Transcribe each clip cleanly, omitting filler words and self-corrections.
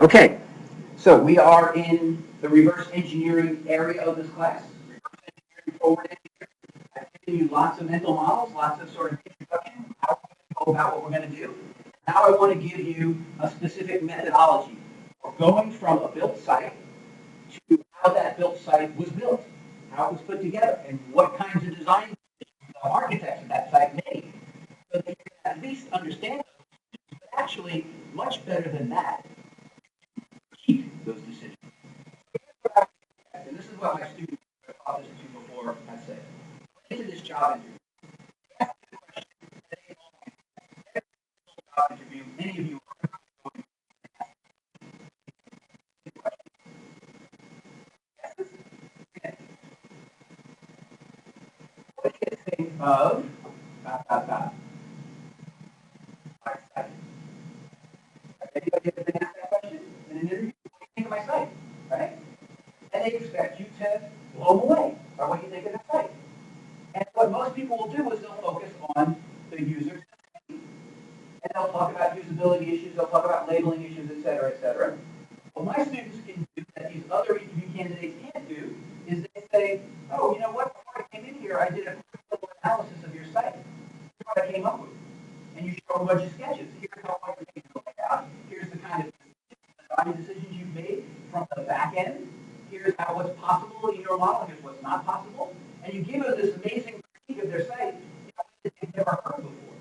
Okay, so we are in the reverse engineering area of this class. Reverse engineering, forward engineering. I've given you lots of mental models, lots of sort of introduction, how we go about what we're going to do. Now I want to give you a specific methodology for going from a built site to how that built site was built, how it was put together, and what kinds of design the architects of that site made, so that you can at least understand those, but actually, much better than that, keep those decisions. And this is what my students have taught this to before I say. Into this job interview. Ask the question that every job interview, many of you are going to ask the question. Okay. What do you think of my site? Anybody ever been asked that question in an interview? What do you think of my site? Right? And they expect you to blow them away by what you think of the site. And what most people will do is they'll focus on the user, and they'll talk about usability issues, they'll talk about labeling issues, et cetera, et cetera. What my students can do that these other interview candidates can't do is they say, oh, you know what, before I came in here, I did a quick analysis of your site. Here's what I came up with. And you show a bunch of sketches. Here's how I made it laid out. Here's the kind of design decisions you've made from the back end. Here's how what's possible in your model. Here's what's not possible. And you give them this amazing critique of their site that they've never heard before.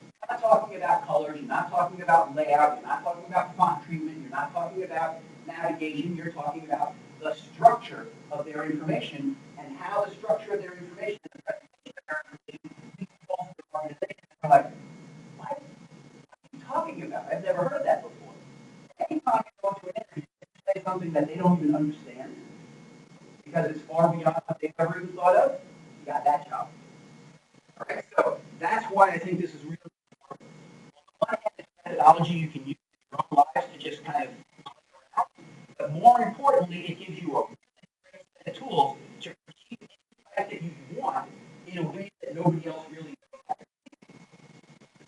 You're not talking about colors. You're not talking about layout. You're not talking about font treatment. You're not talking about navigation. You're talking about the structure of their information and how the structure of their information and the presentation of their information leads to both the organization. They're like, what are you talking about? I've never heard that before. Anytime you go to an interview and say something that they don't even understand, because it's far beyond what they've ever even thought of, you got that job. All right, so that's why I think this is really important. On the one hand, it's a methodology you can use in your own lives to just kind of around, but more importantly, it gives you a great set of tools to achieve the fact that you want in a way that nobody else really knows how to do.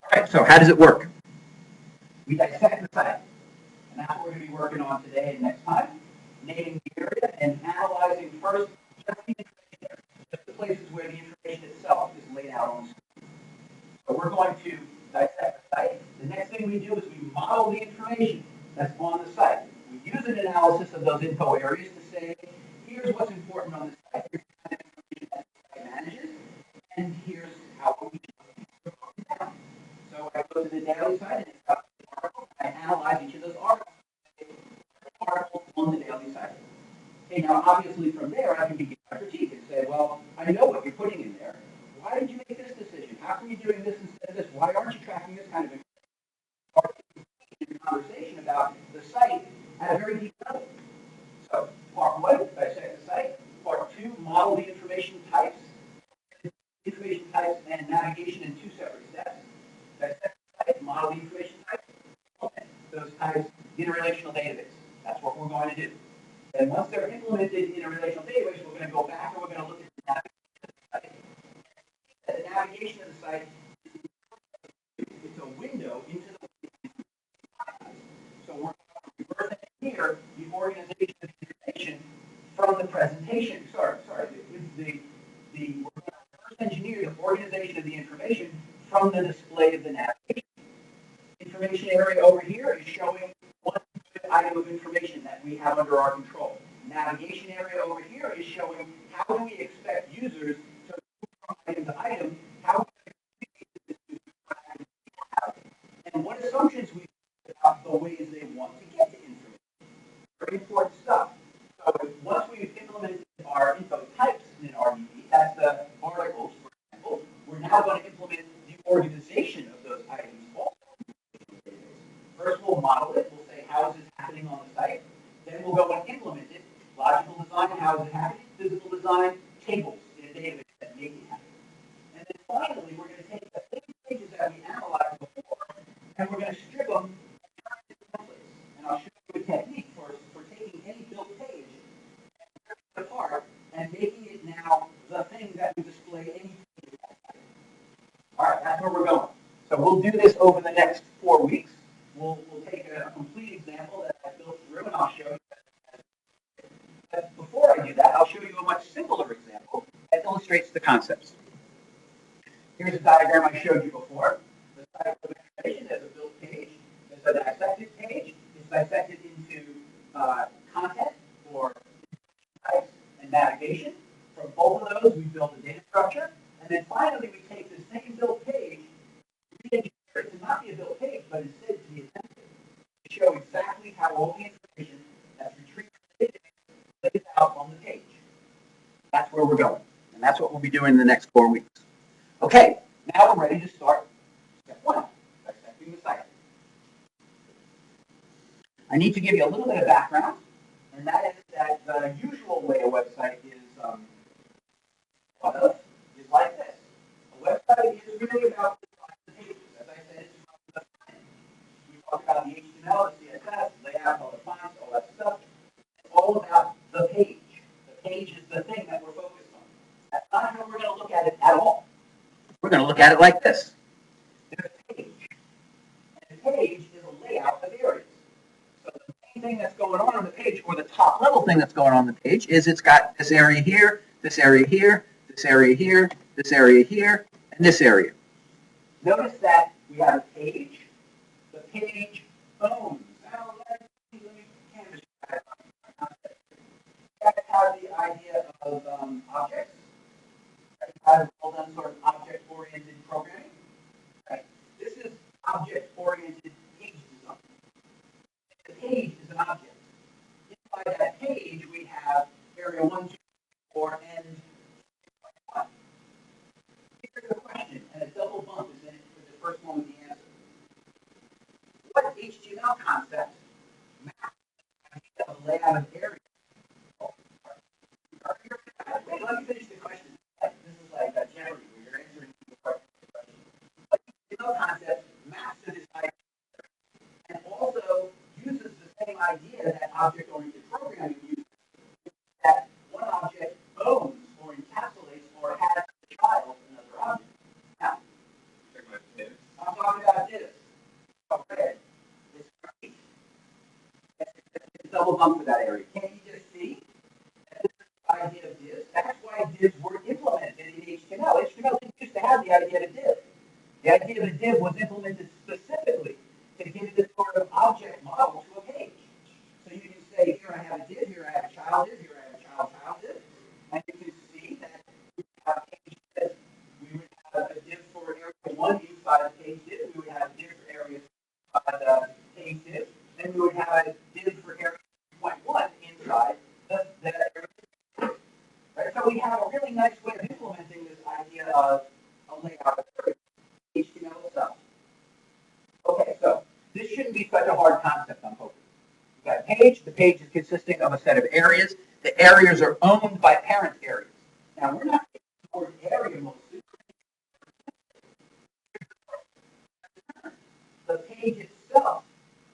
All right, so how does it work? We dissect the site, and that's what we're going to be working on today and next time. Naming the area and analyzing first just the information area, just the places where the information itself is laid out on the screen. So we're going to dissect the site. The next thing we do is we model the information that's on the site. We use an analysis of those info areas to say, here's what's important on the site, here's the kind of information that the site manages, and here's how we should break it down. So I go to the daily site and it's got the articles, and I analyze each of those articles. Articles on the daily site. Okay, now obviously from there I can begin my critique and say, well, I know what you're putting in there. Why did you make this decision? How come you're doing this instead of this? Why aren't you tracking this kind of conversation about the site at a very deep level? So part one, dissect the site. Part two, model the information types. Information types and navigation in two separate steps. Dissect the site, model the information types, those types in a relational database. That's what we're going to do. And once they're implemented in a relational database, we're going to go back and we're going to look at the navigation of the site. The navigation of the site is a window into the so we're going to reverse engineer the organization of the information from the presentation. We're going to reverse engineer the organization of the information from the display of the navigation. Information area over here is showing one item of information that we have under our control. Navigation area over here is showing how do we expect users to move from item to item, how we expect and what assumptions we make about the ways they want to get to information. Very important stuff. So once we've implemented our info types in an RDB, that's the articles, for example, we're now going to implement the organization of those items also. First, we'll model it. We'll say, how is this happening on the site? Then we'll go and implement it. Logical design, how is it happening? Physical design, tables in a database that make it happen. And then finally, we're going to take the same pages that we analyzed before, and we're going to strip them and turn it into templates. And I'll show you a technique for taking any built page and ripping it apart and making it now the thing that will display any page. All right, that's where we're going. So we'll do this over the next 4 weeks. We'll take a complete example that I built illustrates the concepts. Here's a diagram I showed you before. The site of information is a built page. It's a dissected page. It's dissected into content or types and navigation. From both of those, we build a data structure. And then finally, we take the same built page, re-engineer it to not be a built page, but instead to be a template to show exactly how all the information that's retrieved from the database lays out on the page. That's where we're going. And that's what we'll be doing in the next 4 weeks. Okay, now we're ready to start step 1, dissecting the site. I need to give you a little bit of background, and that is that the usual way a website is thought of is like this. A website is really about the pages. As I said, it's about the front end. We talk about the HTML, the CSS, layout, all the fonts, all that stuff. It's all about the page. The page is the thing that we're focused on. That's not how we're going to look at it at all. We're going to look at it like this. There's a page. And the page is a layout of areas. So the main thing that's going on the page, or the top level thing that's going on the page, is it's got this area here, this area here, this area here, this area here, and this area. Notice that we have a page. The page owns. Now, let me canvas that. You guys have the idea of objects. I've all done sort of object-oriented programming. Right? This is object-oriented page design. The page is an object. Inside that page, we have area 1, 2, 4, and 1. Here's a question, and a double bump is in it for the first one with the answer. What HTML concept maps the layout of areas? Wait, let me finish the question. This is like a Jeopardy where you're answering the question. What HTML concept maps to this idea and also uses the same idea that object-oriented programming uses, that one object owns or encapsulates or has a child another object. Now, I'm talking about this. Oh, red. It's great. It's a double bump for that area. Can't you just see? That this is the idea of divs. That's why divs were implemented in HTML. HTML didn't used to have the idea of a div. The idea of a div was implemented specifically to give this sort of object model to a page. So you can say, here I have a div, here I have a child div, here I have a child div. And you can see that we have page div. We would have a div for area 1 inside the page div. We would have a div for area 2 inside the page div. Then we would have a div for area 2.1 inside the area 2. Right? So we have a really nice way of implementing this idea of a layout of HTML itself. Okay, so this shouldn't be such a hard concept, I'm hoping. We've got a page. The page is consisting of a set of areas. The areas are owned by parent areas. Now, we're not taking the word area mostly. The page itself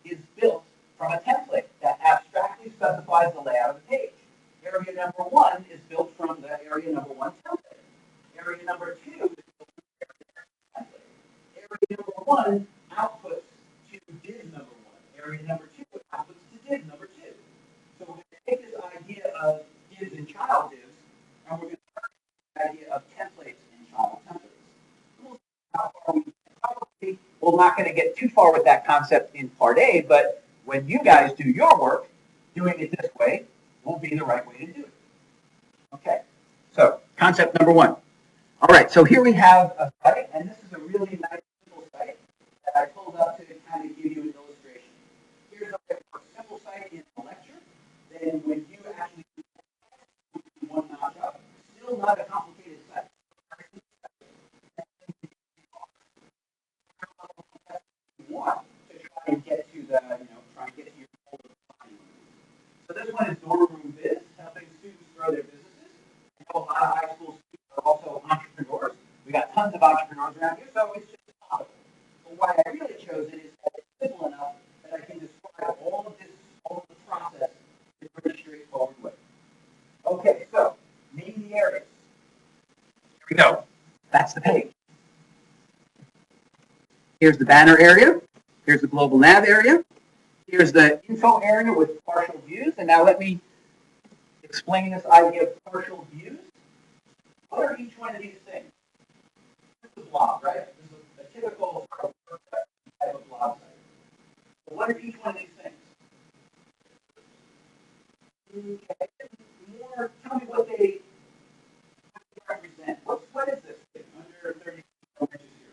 is built from a template that abstractly specifies the layout of the page. Area number 1 is built from the area number 1 template. Area number 2 is built from the area template. Area number 1 outputs to div number 1. Area number 2 outputs to div number 2. So we're going to take this idea of divs and child divs, and we're going to turn the idea of templates and child templates. We'll see how far we can. Probably we're not going to get too far with that concept in part A, but when you guys do your work, doing it this way will be the right way to do it. Okay, so concept number 1. All right, so here we have a site, and this is a really nice simple site that I pulled up to kind of give you an illustration. Here's a simple site in the lecture. Then when you actually do one notch up, still not a complicated site. You want to try and get to the, try and get to your goal of finding. So this one is Dorm Room Biz, helping students grow their businesses. I know a lot of high school students are also entrepreneurs. We got tons of entrepreneurs around here, so it's just possible. But why I really chose it is that it's simple enough that I can describe all of this, all of the process in a pretty straightforward way. Okay, so name the areas. Here we go. That's the page. Here's the banner area. Here's the global nav area. Here's the info area with partial views. And now let me explain this idea of partial views. What are each one of these things? This is a blob, right? This is a typical type of blob site. So what are each one of these things? Okay. More, tell me what they represent. What is this thing under 30 inches here?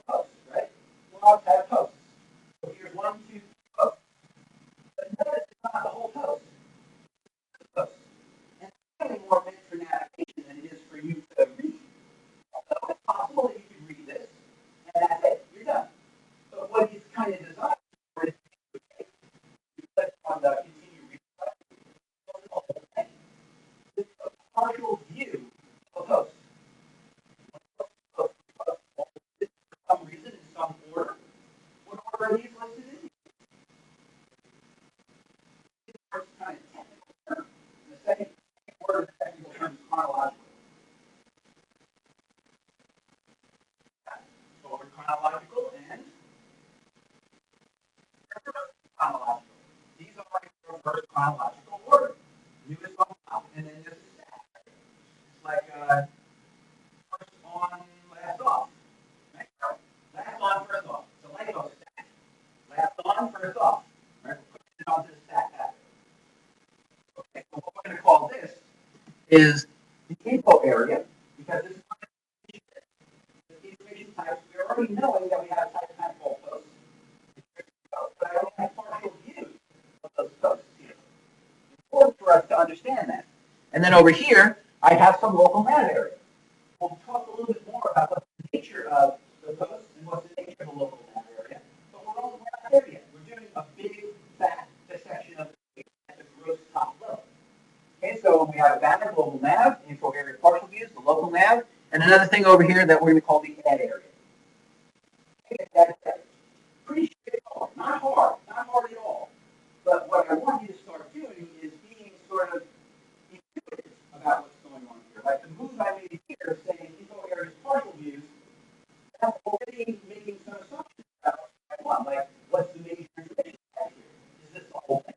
Posts, right? Blobs have posts. So here's one, two, posts. But notice it's not the whole post. It's the post. And it's really more meant for navigation than it is for you to read. So it's possible that you can read this, and that's it. You're done. But what it's kind of designed for is you click on the continue reading button, the whole thing. It's a partial view of a post. For some reason, in some order. What order are these listed in? The first kind of technical term. And the second word of the technical term is chronological. So over chronological and chronological. These are in reverse chronological order. Newest on top, and then just a stack. It's like first on, last off. Right? Last on, first off. It's a Lego stack. Last on, first off. Right? We're putting it onto the stack that way. Okay, so what we're going to call this is the info area, because this is the information types. We're already knowing that we have type manifold posts. But I only have partial views of those posts here. It's important for us to understand that. And then over here, I have some local nav area. We'll talk a little bit more about what's the nature of the posts and what's the nature of the local nav area. But we're not there yet. We're doing a big, fat dissection of the page at the gross top level. Okay, so we have a banner, global nav, info area partial views, the local nav, and another thing over here that we're going to call the ed area. Okay, that's pretty straightforward. Not hard at all. But what I want you to start doing is being sort of intuitive about what's going on here. Like the move I made here, saying info areas partial views, that's already making some assumptions about what I want. Like, what's the major information type here? Is this the whole thing?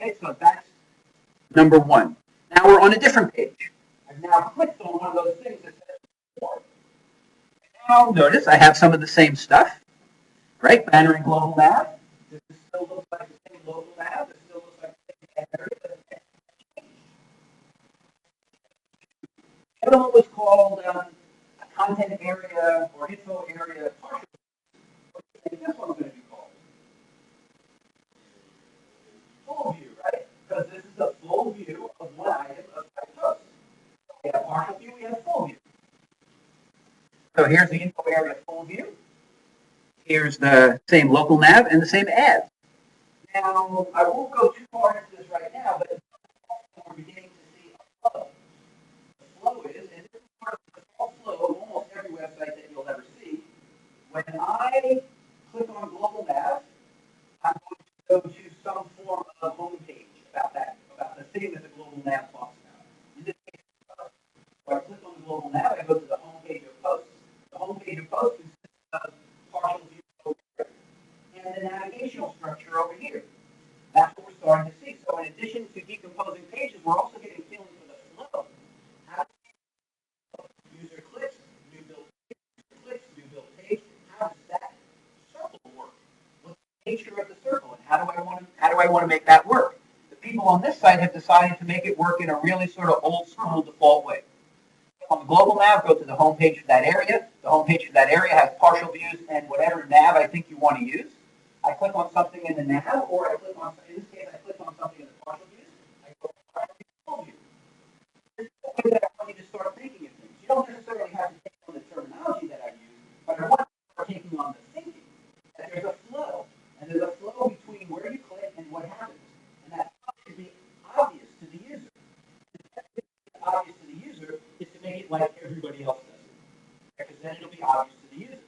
Okay, so that's number one. Now we're on a different page. I've now clicked on one of those things that says more. Now notice I have some of the same stuff, right? Banner and global nav. This still looks like the same local nav. This still looks like the same area. The other one was called a content area or info area partial. What do you think this one's going to be called? Full view, right? Because this is a full view of one item of type post. So we have partial view, we have full view. So here's the info area full view. Here's the same local nav and the same ads. Now, I won't go too far into this right now, but we're beginning to see a flow. The flow is, and this is part of the default flow of almost every website that you'll ever see. When I click on global nav, I'm going to go to some form of home page about that, about the thing that the global nav talks about. In this case, when I click on the global nav, I go to the home page of posts. The home page of posts consists of partial view over here and the navigational structure over here. That's what we're starting to see. So in addition to decomposing pages, we're also getting feeling for the flow. How user clicks, new build page, user clicks, new build page. How does that circle work? What's the nature of the circle, and how do I want to make that work? The people on this site have decided to make it work in a really sort of old school default way. On the global nav, go to the home page for that area. The home page for that area has partial views and whatever nav I think you want to use. I click on something in the nav, or I click on, in this case, I click on something in the partial views. I go to partial view, full view. This is the way that I want you to start thinking of things. You don't necessarily have to take on the terminology that I use, but I want you to start taking on the thinking. That there's a flow, and there's a flow between where you click and what happens. And that flow should be obvious to the user. Obvious to the user is to make it like everybody else does it. Because then it'll be obvious to the user.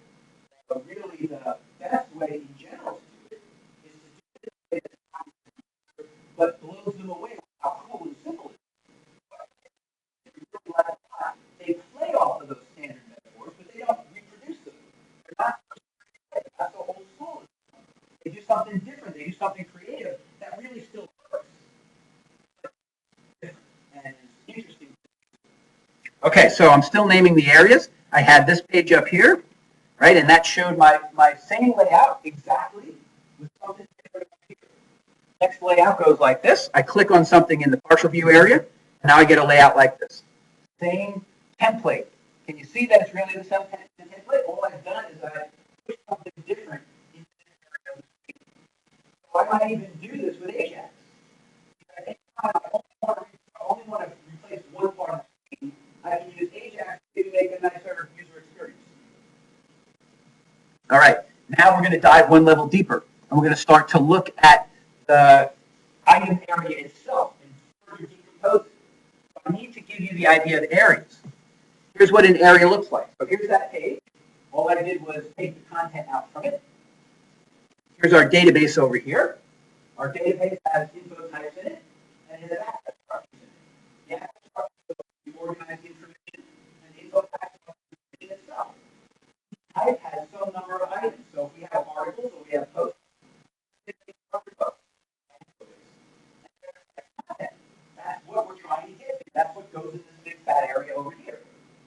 But really the best way in general to do it is to do it in a way that's obvious to the user, but blows them away with how cool and simple it is. They play off of those standard metaphors, but they don't reproduce them. They're not, that's the whole school. They do something different. They do something creative that really still works. And Okay, so I'm still naming the areas. I had this page up here, right, and that showed my same layout exactly with something different up here. Next layout goes like this. I click on something in the partial view area, and now I get a layout like this. Same template. Can you see that it's really the same template? All I've done is I put something different in this area of the screen. So I might even do this with Ajax. I only want to replace one part of the screen. I can use Ajax to make a nicer user experience. All right, now we're going to dive one level deeper, and we're going to start to look at the item area itself and further decompose it. So I need to give you the idea of areas. Here's what an area looks like. So here's that page. All I did was take the content out from it. Here's our database over here. Our database has info types in it, and it has access structures in it. The access structures will organize the information, and the info types of the information itself. Type has some number of items. So if we have articles or we have posts, it's structured posts. That's what we're trying to get to. That's what goes in this big fat area over here.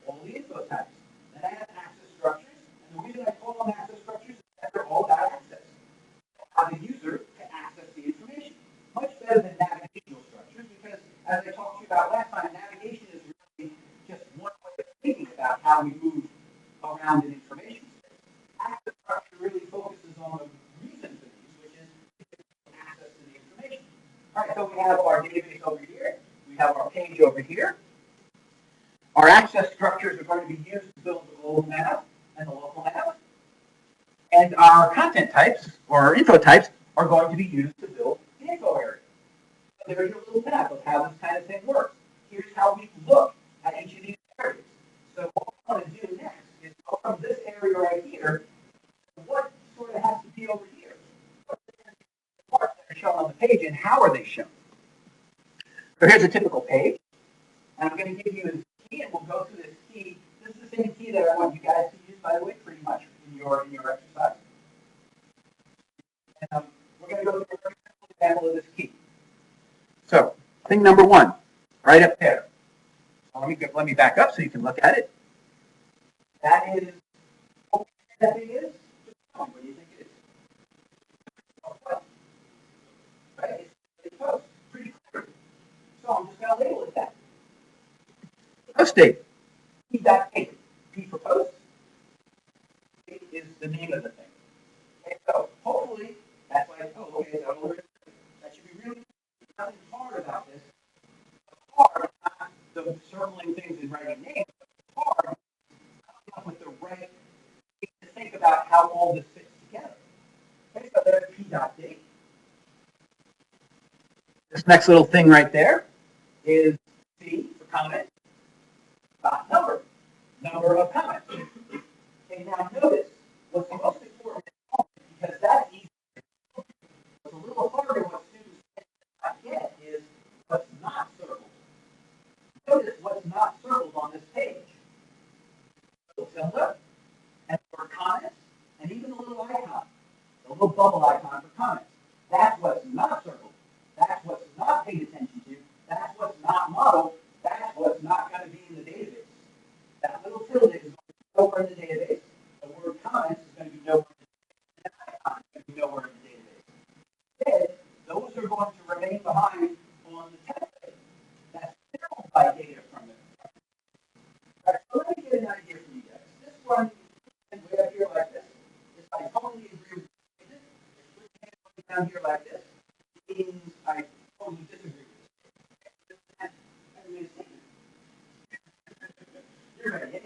All the info types. Then I have access structures, and the reason I call them access structures is that they're all about access. Allow the user to access the information. Much better than navigational structures, because as I talked to you about last time, navigation is really just one way of thinking about how we move around an information space. Access structure really focuses on the reason for these, which is access to the information. All right, so we have our database over here. We have our page over here. Our access structures are going to be used to build the global nav and the local nav. And our content types, or our info types, are going to be used to build the info area. So there's your little map of how this kind of thing works. Here's how we look at each of these areas. So what we want to do next is go from this area right here, what sort of has to be over here? What are the parts that are shown on the page, and how are they shown? So here's a typical page. And I'm going to give you a key, and we'll go through this key. This is the same key that I want you guys to use, by the way, pretty much in your exercise. And we're going to go through a very simple example of this key. So thing number one, right up there. So let me back up so you can look at it. That is what that thing is. Just tell me what do you think it is. Right? It's post. Pretty clear. So I'm just going to label it that. Post date. P dot date. P for post. Date is the name of the thing. Okay, so hopefully that's like, oh, okay, so that should be really nothing hard about this. Hard, not the circling things and writing names, but hard coming up with the right way to think about how all this fits together. Okay, so there's P dot date. This next little thing right there is C for comment. Dot number. Number of comments. Okay, now notice what's the most important because that's easy. What's a little harder what students cannot get is what's not circled. Notice what's not circled on this page. A little tilde, and for comments, and even a little icon, a little bubble icon for comments. That's what's not circled. That's what's not paid attention to. That's what's not modeled. That's what's not going to be in the database. That little tilde is going to be nowhere in the database. The word comments is going to be nowhere in the database. And icon is going to be nowhere in the database. Instead, those are going to remain behind on the template. That's filled by data from it. All right, so let me get an idea from you guys. This one, way up here like this, if I totally agree with it, if down here like this, means I totally disagree with it. You're ready.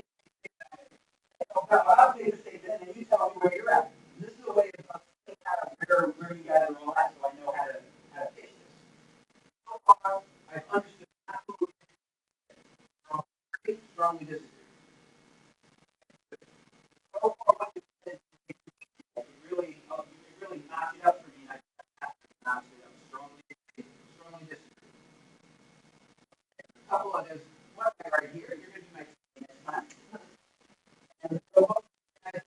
I'll say the statement, and you tell me where you're at. And this is a way of thinking out where you guys are all at, so I know how to pitch this. So far, I've understood absolutely strongly disagree. So far, what you said, it really notched it up for me. I notched it up strongly disagree. A couple of those, one guy right here, you're going to be my next time. And so most of you guys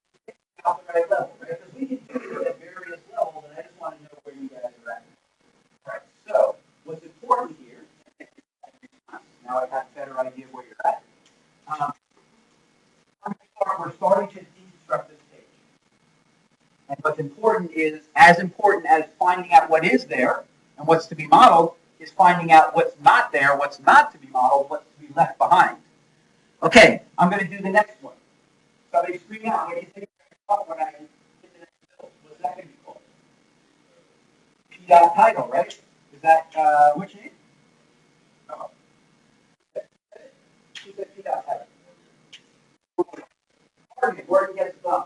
out the right level, right? Because we can do it at various levels, and I just want to know where you guys are at. All right. So what's important here, now I have a better idea where you're at. And what's important is, as important as finding out what is there and what's to be modeled, is finding out what's not there, what's not to be modeled, what's to be left behind. Okay, I'm going to do the next one. Somebody scream out, what do you think when I hit the next bill? What's that going to be called? P title, right? Is that, which name? Oh. She said P title. Morgan gets it done.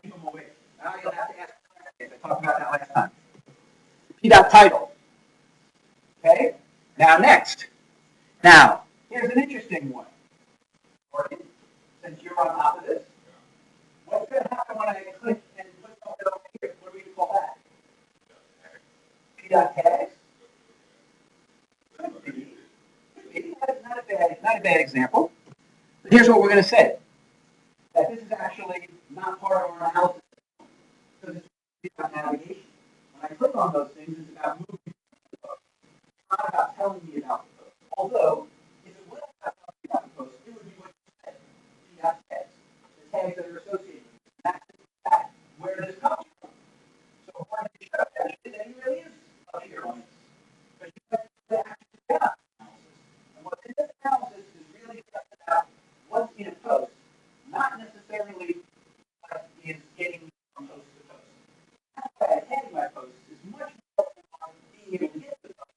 Keep them away. Now you'll have to ask. I talked about that last time. P title. Okay? Now next. Now, here's an interesting one. Morgan, since you're on top of this, what's going to happen when I click and put something over here? What do we call that? P tags? Could be. Not a bad example. But here's what we're going to say. That this is actually not part of our analysis because it's about navigation. When I click on those things, it's about moving the post. It's not about telling me about the post. Although, if it was about telling me about the post, it would be what you said. You have tags. The tags that are associated with it. That's where this comes from. So according to show that he really is up here on this. But you have to actually get analysis. And what's in this analysis is really just about what's in a post, not necessarily what is getting from post to post. That's why tagging my post is much more on being able to get to the post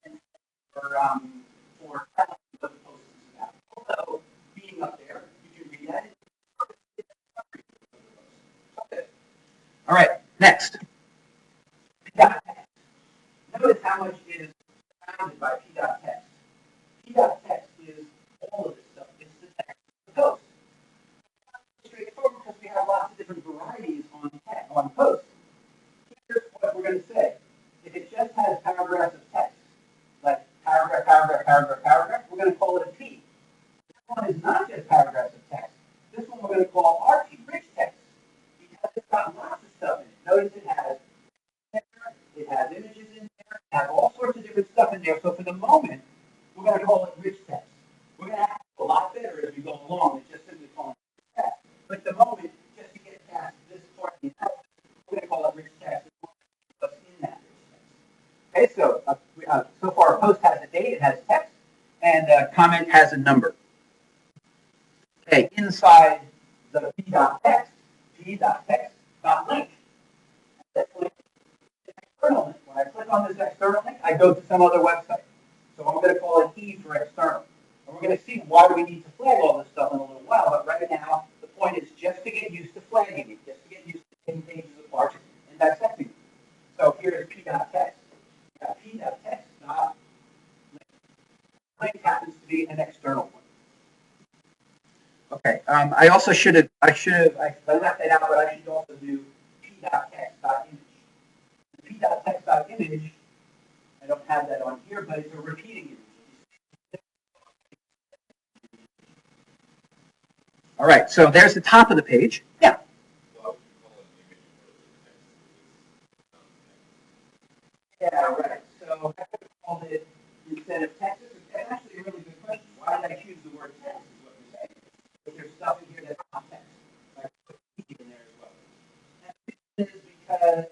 and for telling what the post is about. Although being up there, you can read that. Okay. All right, next. P.text. Notice how much is surrounded by P.text. P.text is all of this stuff. It's the text of the post. It's straightforward because we have lots of different varieties on posts. Here's what we're going to say. If it just has paragraphs of text, like paragraph, paragraph, paragraph, paragraph, we're going to call it a P. This one is not just paragraphs of text. This one we're going to call RT, rich text, because it's got lots of stuff in it. Notice it has images in there, it has all sorts of different stuff in there. So for the moment, we're going to call it rich text. We're going to have to do a lot better as we go along than just simply calling it rich text. But at the moment, just to get past this part of the analysis, we're going to call it rich text. What's in that rich text? Okay, so far a post has a date, it has text, and a comment has a number. Okay, inside the p.text, p.text.link. That's link. External link. When I click on this external link, I go to some other website. So I'm going to call it E for external. And we're going to see why we need to flag all this stuff in a little while. But right now, the point is just to get used to flagging it, just to get used to taking pages apart and dissecting them. So here's p.text. P.text. Link happens to be an external one. Okay. I also I left that out, but I should also do p.text.image. P.text.image, I don't have that on here, but it's a repeating image. All right, so there's the top of the page. Yeah. Yeah, right. So I could have called it, instead of text, that's actually a really good question. Why did I choose the word text, is what you're saying. If there's stuff in here that's not text, I put T in there as well. And the reason is because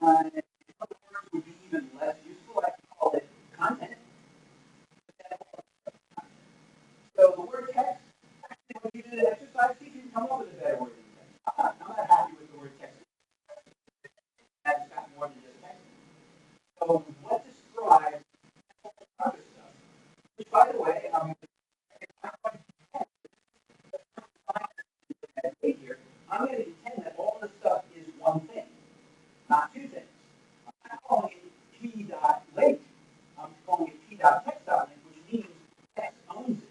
other words would be even less useful. I could call it content. So the word text, actually, when you do the exercise, see if you can come up with a better word than text. I'm not happy with the word text. That's got more than just text. So what describes other stuff? Which, by the way, I'm going to contend that all this stuff is one thing, not two things. I'm not calling it p.link. I'm calling it p.text.link, which means text owns it.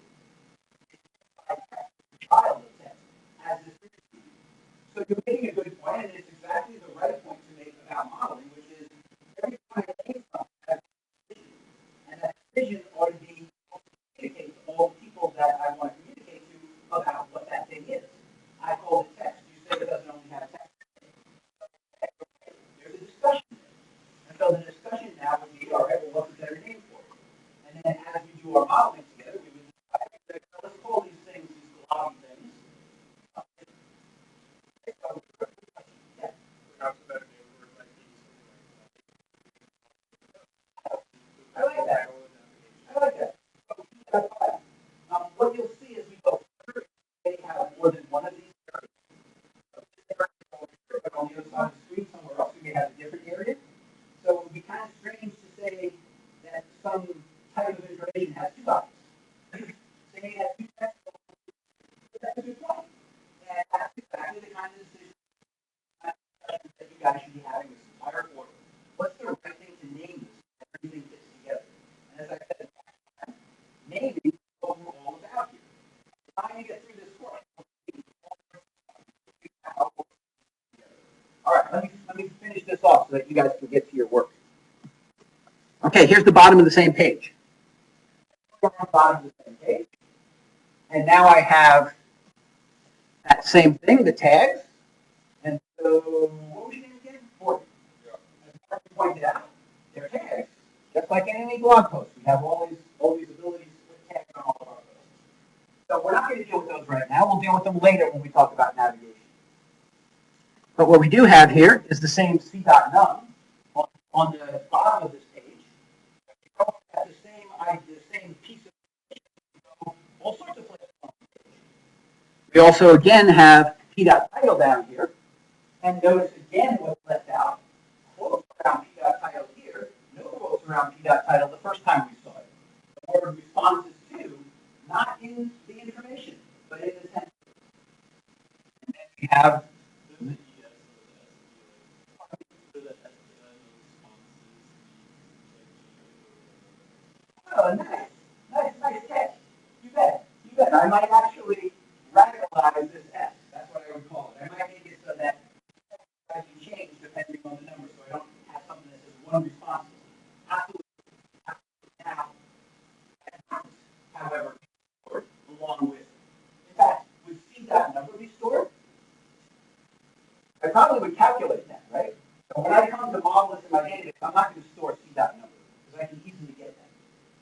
The child of text has this. So you're making a good point, and it's exactly the right point to make about modeling, which is every time I take something, I have a vision, and that vision ought to be able to communicate to all the people that I want to communicate to about what that thing is. I call it text. You say it doesn't only have text. There's a discussion. And so the discussion now would be, all right, well, what's a better name for it? And then as we do our modeling together, we would decide, let's call these things these globby things. on the other side of the screen somewhere else. We may have a different area. So it would be kind of strange to say that some type of information has two objects. Saying it has two text, that's a good point. And that's exactly the kind of decision that you guys should be having this entire quarter. What's the right thing to name this? Everything fits together. And as I said, naming is what we're all about here. Trying to get through this course. All right, let me finish this off so that you guys can get to your work. Okay, here's the bottom of the same page. Bottom of the same page. And now I have that same thing, the tags. And so, what was your name again? Morgan. As Martin pointed out, they're tags. Just like in any blog post, we have all these abilities with tags on all of our posts. So we're not going to deal with those right now. We'll deal with them later when we talk about navigation. But what we do have here is the same c.num on the bottom of this page. Have the same piece of all sorts of places on the page. We also again have p.title down here. And notice again what's left out. Quotes around p.title here. No quotes around p.title the first time we saw it. The word responses to, not in the information, but in the text. And then we have oh, nice catch. You bet. I might actually radicalize this S. That's what I would call it. I might make it so that I can change depending on the number, so I don't have something that says one response. Absolutely. Now, however, along with, in fact, would c.number be stored? I probably would calculate that, right? So when I come to model this in my database, I'm not going to store c.number because I can easily get that.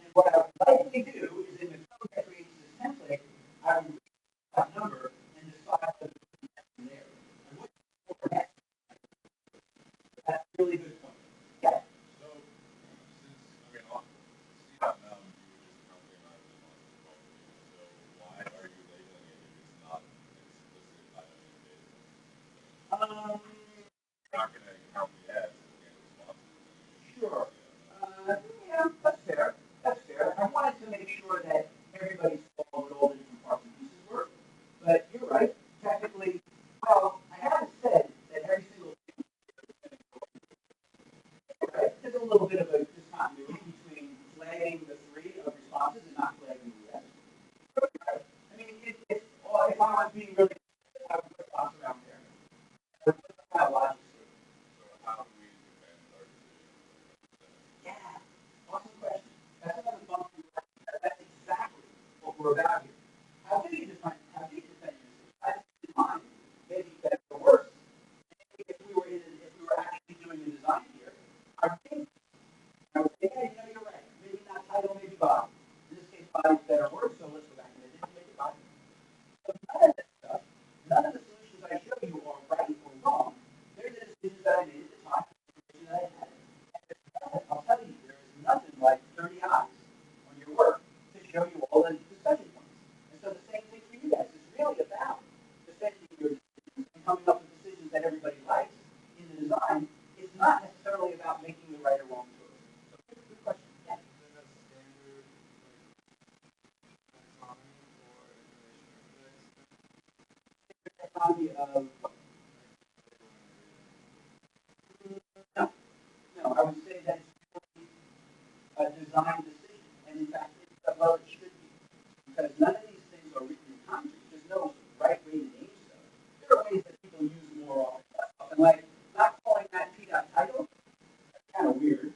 And what I would likely do is in the code that creates this template, I would read that number and decide what to put from there. I wouldn't store next. That's a really good point. Yeah. So, since, C.num, you were just counting on the so why are you labeling it if it's not explicit item in the data? You're not going to count the S and responses. Sure. Yeah, that's fair. I wanted to make sure that everybody saw what all the different parts and pieces were. But you're right. Technically, well, I haven't said that every single thing is right. There's a little bit of a discontinuity between flagging the three of responses and not flagging the S. I mean, if I was being really, I would put lots around there. But without logic. So how do we defend our decision? Yeah, awesome question. That's another fun thing. That's exactly what we're about here. How do you defend your decision? I think in mind, maybe better or worse. If we were actually doing a design here, I would say, hey, you're right. Maybe not title, maybe body. In this case, body's better or worse, so let's go back and make it body. So none of this stuff, none of the solutions I show you are right or wrong. They're the decisions that I made at the time, the that I had. And I'll tell you, there is nothing like 30 eyes on your work to show you all the discussion points. And so the same thing for you guys. It's really about defending your decisions and coming up with decisions that everybody likes in the design. It's not necessarily about making the right or wrong choice. So good question. Yeah. Is that standard taxonomy for information architects? Taxonomy of no, I would say that's a design decision, and in fact, well, it should be, because none of these things are written in concrete. There's no right way to name stuff. There are ways that people use more often, like not calling that p.title. That's kind of weird.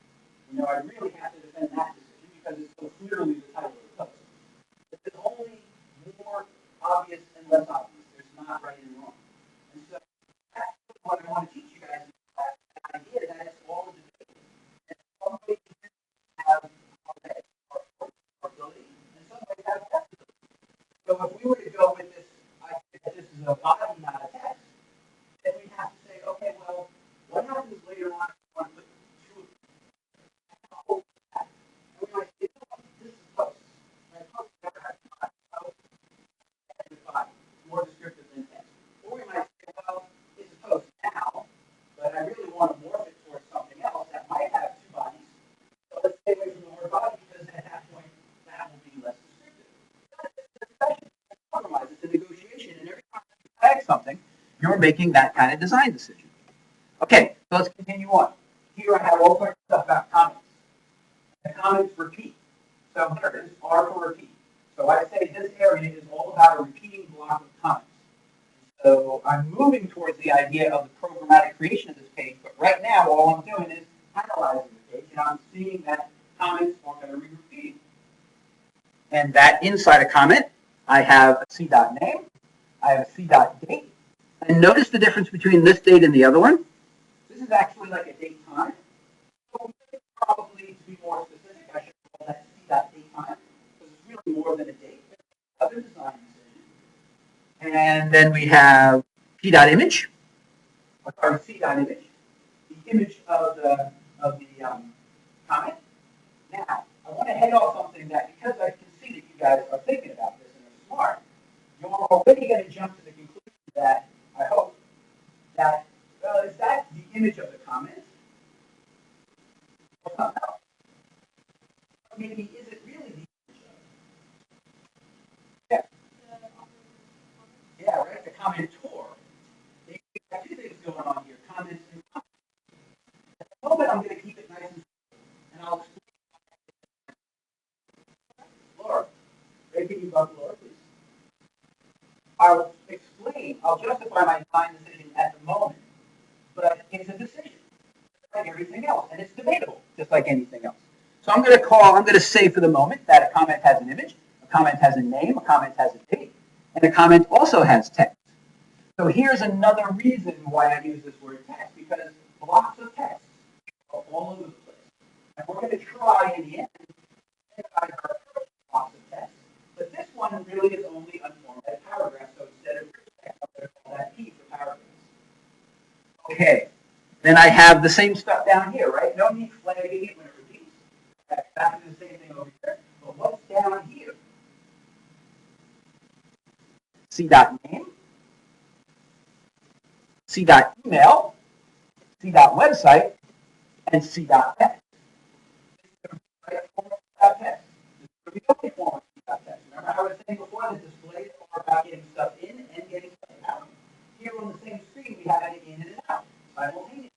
I really have to defend that decision because it's so clearly the title of the post. But there's only more obvious and less obvious. There's not right and wrong. And so that's what I want to teach you guys. The idea that it's all a debate. And some ways have ability, and some ways have flexibility. So if we were to go with this idea that this is a body, not a text, then we have to say, okay, well, what happens later on if we want to put two of them? And we might say, oh, this is post. Right? Post never has post and body, more descriptive than text. Or we might say, well, it's a post now, something, you're making that kind of design decision. Okay, so let's continue on. Here I have all sorts of stuff about comments. The comments repeat. So here it is, R for repeat. So I say this area is all about a repeating block of comments. So I'm moving towards the idea of the programmatic creation of this page, but right now all I'm doing is analyzing the page, and I'm seeing that comments are going to be repeating. And that inside a comment, I have a c.name, I have a c.date, and notice the difference between this date and the other one. This is actually like a date time. So probably to be more specific, I should call that c.date time, because it's really more than a date. Other design decisions. And then we have p.image, sorry, c.image, the image of the comment. Now, I want to head off something that, because I can see that you guys are thinking about this and are smart, you're already going to jump to the conclusion that, I hope, that, well, is that the image of the comment? Or something else? Or maybe is it really the image of it? Yeah. Yeah, right, the commentor. You have two things going on here, comments and comments. At the moment, I'm going to keep it nice and simple, and I'll explain. Laura, can you bump Laura, please? I'll explain, I'll justify my design decision at the moment, but it's a decision, like everything else, and it's debatable, just like anything else. So I'm going to say for the moment that a comment has an image, a comment has a name, a comment has a date, and a comment also has text. So here's another reason why I use this word text, because blocks of text are all over the place. And we're going to try in the end to identify blocks of text. But this one really is only unformatted paragraph, so instead of text, I'm going to call that P for paragraphs. Okay, then I have the same stuff down here, right? No need flagging it when it repeats. Exactly the same thing over here. But what's down here? C.name, C.email, C.website, and C.text. Text. We only form C.text. Remember how I was saying before that displays are about getting stuff in and getting stuff out. Here on the same screen, we have it in and out simultaneously.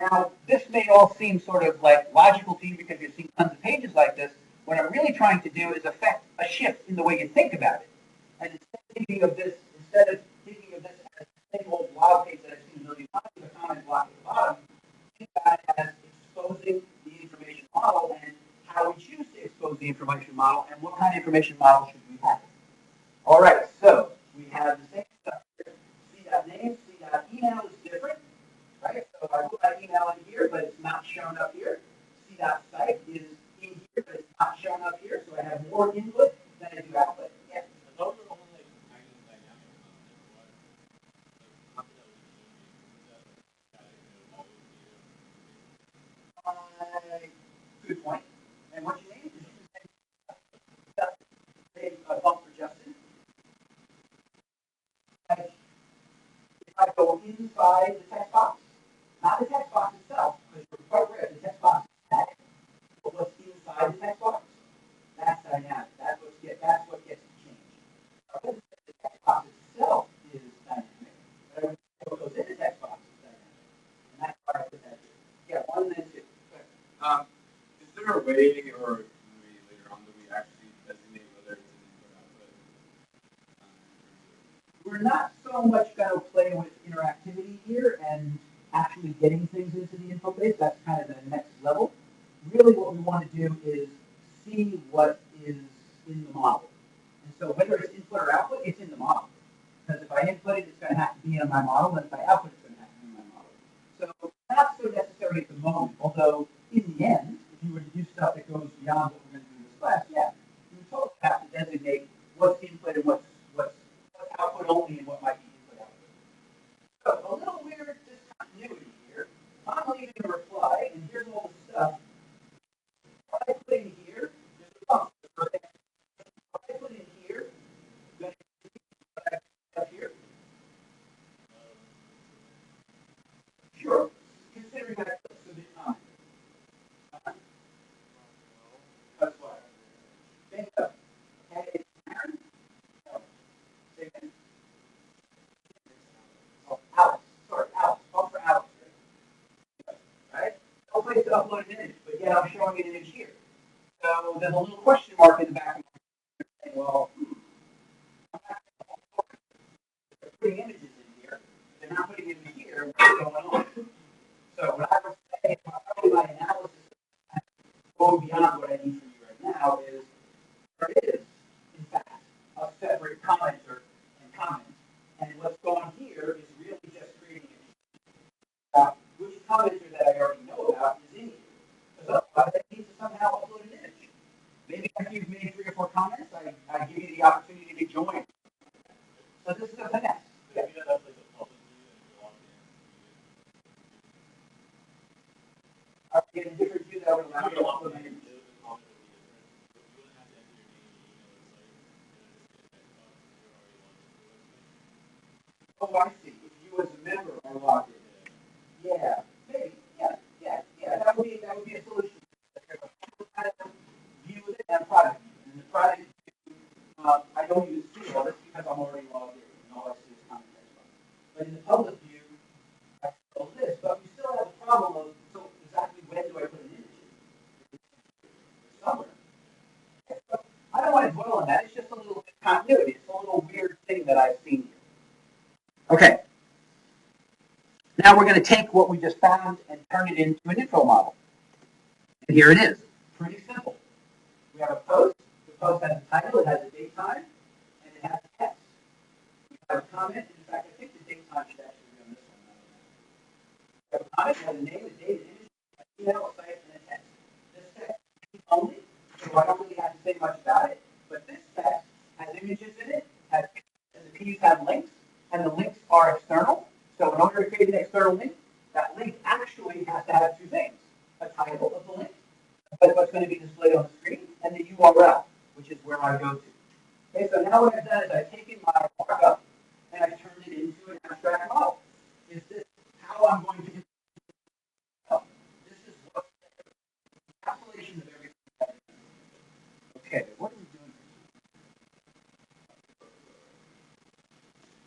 Now, this may all seem sort of like logical to you because you've seen tons of pages like this. What I'm really trying to do is affect a shift in the way you think about it. And instead of thinking of this as the same old blog page that I've seen a million times with a comment block at the bottom, think about it as exposing the information model and how we choose to expose the information model and what kind of information model should we have. All right, so we have the same stuff here. C.name, C.email is different. Right? So I put my email in here, but it's not shown up here. C.site is in here, but it's not shown up here. So I have more input than I do output. Yeah. Those are only like kind of dynamic Good point. And what's your name? Say a bump for Justin. If I go inside the text box, not the text box itself, because you're quite rare, the text box is static. But what's inside the text box? That's dynamic. That's what gets changed. The text box itself is dynamic, but what goes in the text box is dynamic. And that's why I put that here. Yeah, one and then two. Is there a way, or maybe later on, that we actually designate whether it's an input output? We're not so much going to play with interactivity here and actually getting things into the info base. That's kind of the next level. Really what we want to do is see what is in the model. And so whether it's input or output, it's in the model. Because if I input it, it's going to have to be in my model, and if I output it, it's going to have to be in my model. So not so necessary at the moment, although in the end, if you were to do stuff that goes beyond what we're going to do in this class, yeah, you would totally have to designate what's input and what's output only and what might be input output. So a little weird discontinuity here. I'm leaving a reply, and here's all the stuff. What I put in here, there's a bump. What I put in here, what I put up here. Sure. Considering that I put some time. That's why. Think of. Okay, Aaron? No. Say again. place to upload an image, but yet I'm showing an image here. So there's a little question mark in the back of my mind saying, well, I'm not putting images in here. They're not putting them in here. What's going on? So what I would say, probably my analysis going beyond what I need from you right now is there is, in fact, a separate commenter and comment. And what's going on here is really just creating which commenter that I already know about is in here. Because otherwise I need to somehow upload an image. Maybe after you've made 3 or 4 comments, I give you the opportunity to join. So this is a finesse. Maybe that's like a public view and you log in. I would get a different view that would allow me to upload my image. Oh, I see. If you as a member are logged in. Yeah, maybe. Yeah. That would be a solution. View it and a product view. And the product view, I don't even see all this because I'm already logged in and all I see is content. But in the public view, I see all this, but we still have the problem of, so exactly when do I put an image in? Somewhere. I don't want to dwell on that. It's just a little continuity. It's a little weird thing that I've seen here. Okay. Now we're going to take what we just found and turn it into an info model. And here it is. Pretty simple. We have a post. The post has a title, it has a date time, and it has a text. We have a comment. In fact, I think the date time should actually be on this one. We have a comment, it has a name, a date, an image, an email, a site, and a text. This text is only, so I don't really have to say much about it, but this text has images in it, has pictures, and the P's have links, and the links are external. So in order to create an external link, that link actually has to have 2 things. A title of the link, but what's going to be displayed on the screen, and the URL, which is where I go to. Okay, so now what I've done is I've taken my markup and I've turned it into an abstract model. Is this how I'm going to do it? This is what the encapsulation of everything. Okay, what are we doing?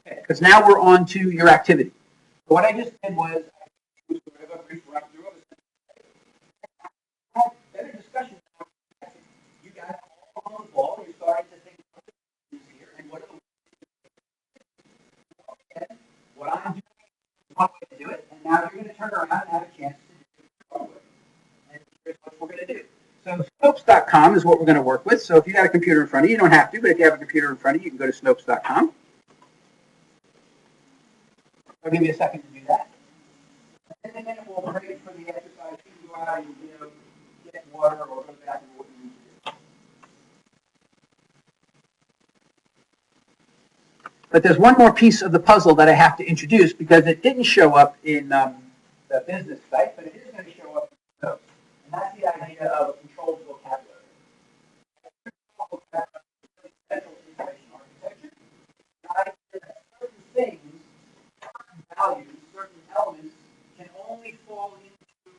Okay, because now we're on to your activity. So what I just did was sort of a brief run through of it. Better discussion. You guys are all on the ball. You're starting to think about this here and what I'm doing is one way to do it, and now you're going to turn around and have a chance to do it your own way. And here's what we're going to do. So Snopes.com is what we're going to work with. So if you got a computer in front of you, you don't have to, but if you have a computer in front of you, you can go to Snopes.com. I'll give you a second to do that. And then we'll break for the exercise. You can go out and get water or go back and what you need to do. But there's one more piece of the puzzle that I have to introduce because it didn't show up in the business site, but it is going to show up in Snopes. And that's the idea of a controlled vocabulary. Central information architecture. The idea that certain things, certain values, certain elements can only fall into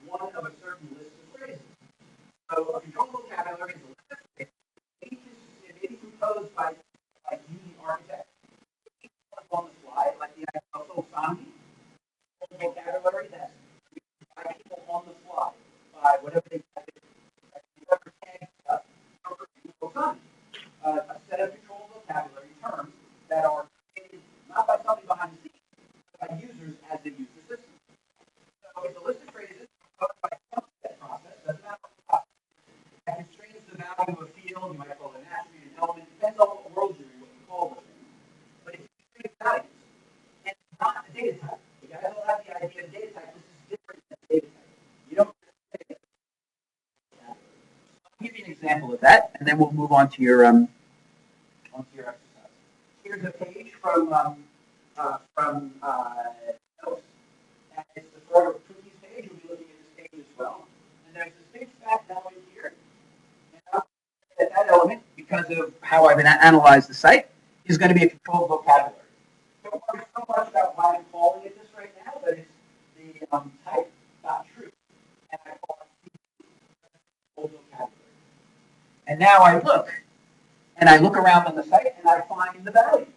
one of a certain list of phrases. So a controlled vocabulary is a list of phrases. It may be composed by using architecture on the fly, like the ISO Sami vocabulary that's used by people on the fly, by whatever they a set of controlled vocabulary terms that are created not by somebody behind the scenes, but by users as they use the system. So it's a list of phrases composed by some set process, doesn't matter what that constrains the value of a field, you might call it an attribute, an element, depends on what world you're in, what you call those things. But it's constrained values, and it's not a data type. You guys all have the idea of data type. This is different than data type. You don't I'll give you an example of that, and then we'll move on to your exercise. Here's a page from Notes, and it's the sort of cookies page. We'll be looking at this page as well. And there's this big fat element here. And that element, because of how I've analyzed the site, is going to be a controlled vocabulary. Don't worry so much about why I'm calling it this right now, but it's the type, not true. And I call it controlled vocabulary. And now I look around on the site, and I find the values.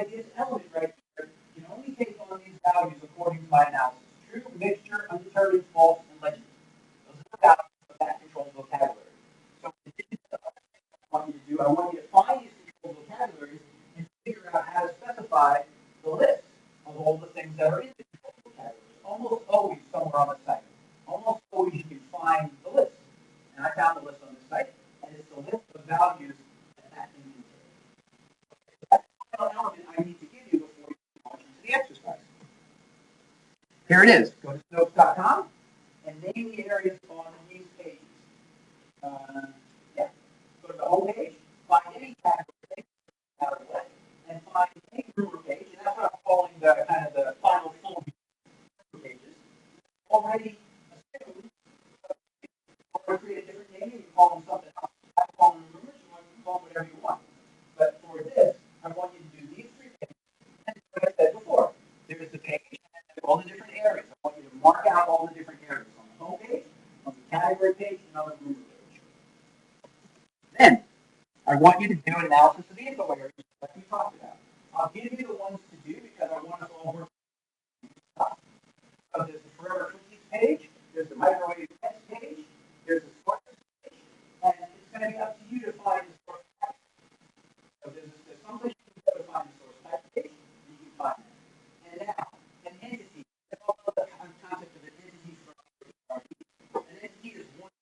This element right here can only take on these values according to my analysis. True, mixture, undetermined, false. all the things that are in the controllable categories. Almost always somewhere on the site. Almost always you can find the list. And I found the list on the site, and it's the list of values that inventory. That's the final element I need to give you before you launch into the exercise. Here it is. Go to Snopes.com and name the areas on these pages. Yeah. Go to the home page, find any category out of the way, and find any rumor page, and that's what I'm calling the kind of the final full rumor pages. Already assumed, or create a different name, you can call them something else. I call them rumors, you can call them whatever you want. But for this, I want you to do these three pages. And like I said before, there's the page and all the different areas. I want you to mark out all the different areas on the home page, on the category page, and on the rumor page. Then, I want you to do an analysis of the info areas like we talked about. I'll give you the ones to do because I want us all working. So there's the forever cookies page, there's the microwave pets page, there's the sources page, and it's going to be up to you to find the source type. So there's some place you can go to find the source type page, and you can find that. And now, an entity, let's talk about the concept of an entity from an entity is one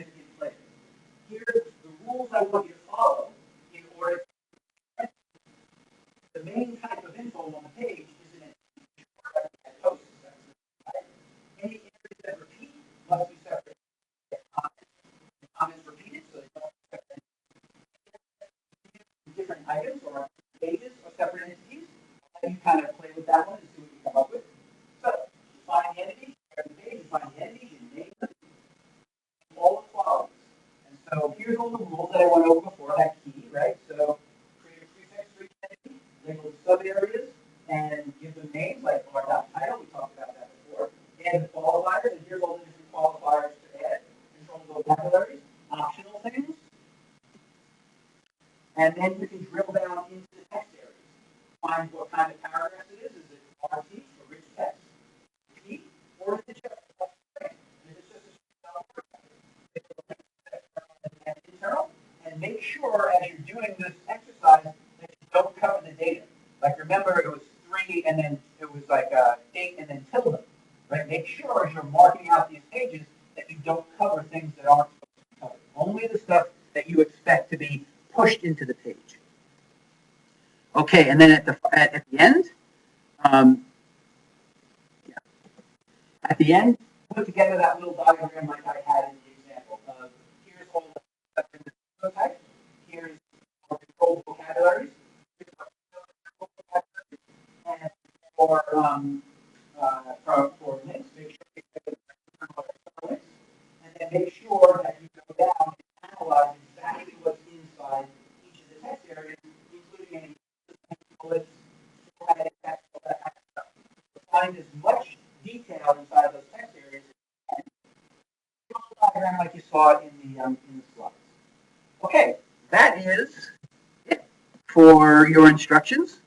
significant player. Here are the rules I want you to follow in order to the main type of info on the page is an entity. Posts. Any areas that repeat must be separate. Comments repeated, so they don't separate different items or pages or separate entities. And you kind of play with that one and see what you come up with. So you find the entities, you find the entities, you name them, all the qualities. And so here's all the rules that I went over before, that key, right? So create a prefix for each entity, label the sub areas, and give them names like bar.title, we talked about that before. Add the qualifiers, and here's all the different qualifiers to add. Control vocabularies, optional things. And then you can drill down into the text areas. Find what kind of paragraph it is. Is it RT, or rich text, repeat, or is it just a string? And if it's just a string, and internal. And make sure as you're doing this exercise that you don't cover the data. Like remember, it was 3, and then it was like a date and then tilde. Right? Make sure as you're marking out these pages that you don't cover things that aren't supposed to be covered. Only the stuff that you expect to be pushed into the page. Okay, and then at the end, yeah, at the end, put together that little diagram like I had in the example. Here's all the stuff in the type. Here's our controlled vocabularies. And for links, make sure you get the links, and then make sure that you go down and analyze exactly what's inside each of the text areas, including any bullets, formatting text, all that kind of stuff. So find as much detail inside those text areas as you can. Diagram like you saw in the slides. Okay, that is it for your instructions.